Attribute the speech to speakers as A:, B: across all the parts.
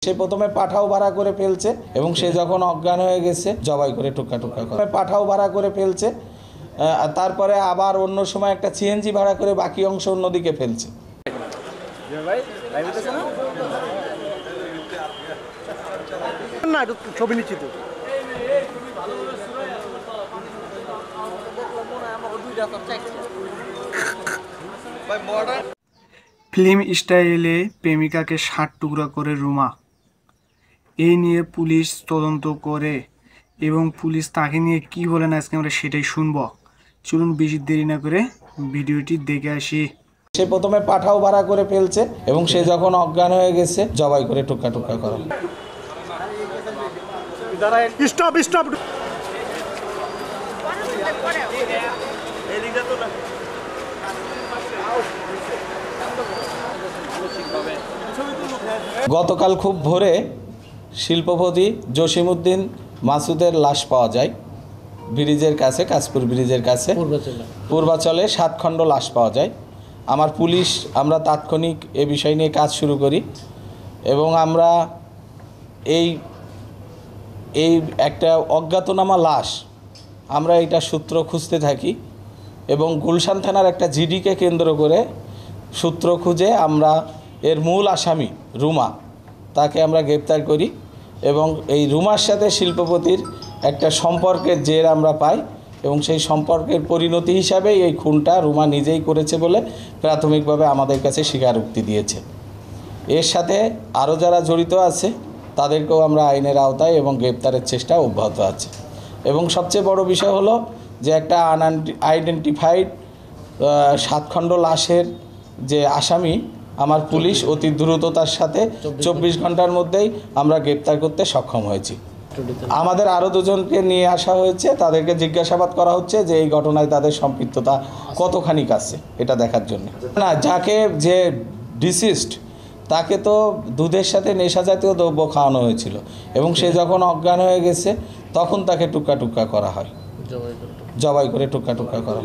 A: সে প্রথমে পাঠাও ভাড়া করে ফেলছে এবং সে যখন অজ্ঞান হয়ে গেছে জবাই করে টুকরা টুকরা করে পাঠাও ভাড়া করে ফেলছে। তারপরে আবার অন্য সময় একটা সিএনজি ভাড়া করে বাকি অংশ অন্যদিকে ফেলছে।
B: ছবি নিচ্ছি তো
C: ফিল্ম স্টাইলে প্রেমিকাকে 60 টুকরা করে রুমা, এই নিয়ে পুলিশ তদন্ত করে এবং পুলিশ তাকে নিয়ে কি বলেন আজকে আমরা সেটাই শুনবো। চলুন বেশি দেরি না করে ভিডিওটি দেখে আসি।
A: সে প্রথমে পাঠাও ভাড়া করে ফেলছে এবং সে যখন অজ্ঞান হয়ে গেছে জবাই করে টুকরা টুকরা করা।
B: স্টপ স্টপ
A: গতকাল খুব ভোরে শিল্পপতি জসিমউদ্দিন মাসুদের লাশ পাওয়া যায় ব্রিজের কাছে, কাশপুর ব্রিজের কাছে পূর্বাচলে 7 খণ্ড লাশ পাওয়া যায়। আমার পুলিশ আমরা তাৎক্ষণিক এ বিষয় নিয়ে কাজ শুরু করি এবং আমরা এই একটা অজ্ঞাতনামা লাশ আমরা এটা সূত্র খুঁজতে থাকি এবং গুলশান থানার একটা জিডিকে কেন্দ্র করে সূত্র খুঁজে আমরা এর মূল আসামি রুমা তাকে আমরা গ্রেপ্তার করি এবং এই রুমার সাথে শিল্পপতির একটা সম্পর্কের জের আমরা পাই এবং সেই সম্পর্কের পরিণতি হিসাবে এই খুনটা রুমা নিজেই করেছে বলে প্রাথমিকভাবে আমাদের কাছে স্বীকারোক্তি দিয়েছে। এর সাথে আরও যারা জড়িত আছে তাদেরকেও আমরা আইনের আওতায় এবং গ্রেপ্তারের চেষ্টা অব্যাহত আছে এবং সবচেয়ে বড় বিষয় হলো যে একটা আইডেন্টিফাইড 7 খণ্ড লাশের যে আসামি আমার পুলিশ অতি দ্রুততার সাথে 24 ঘন্টার মধ্যেই আমরা গ্রেপ্তার করতে সক্ষম হয়েছি। আমাদের আরও 2 জনকে নিয়ে আসা হয়েছে, তাদেরকে জিজ্ঞাসাবাদ করা হচ্ছে যে এই ঘটনায় তাদের সম্পৃক্ততা কতখানি আছে এটা দেখার জন্য। না, যাকে যে ডিসিস্ট তাকে তো দুধের সাথে নেশা জাতীয় দ্রব্য খাওয়ানো হয়েছিল এবং সে যখন অজ্ঞান হয়ে গেছে তখন তাকে টুকরা টুকরা করা হয়, জবাই করে টুকরা টুকরা করা।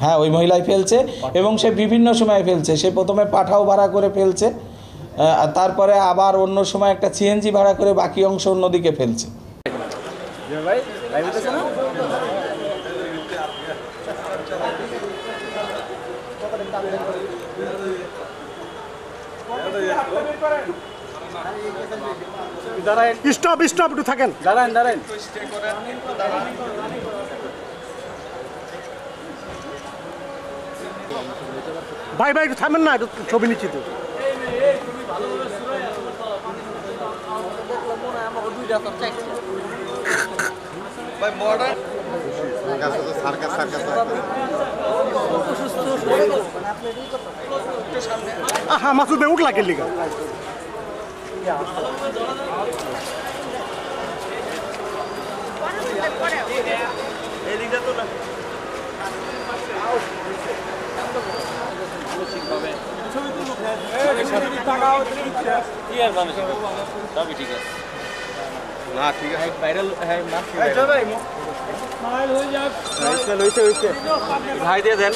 A: হ্যাঁ, ওই মহিলাই ফেলছে এবং সে বিভিন্ন সময় ফেলছে। সে প্রথমে পাঠাও ভাড়া করে ফেলছে, তারপরে আবার অন্য সময় একটা সিএনজি ভাড়া করে বাকি অংশ অন্যদিকে ফেলছে।
B: স্টপ স্টপ একটু থাকেন, দাঁড়ান দাঁড়ান। ভাই ভাই একটু থামেন না, একটু ছবি নিচ্ছি তো। হ্যাঁ, মাসুদ ভাই উঠলা কেন লিগা?
D: ভাই দিয়ে দেন।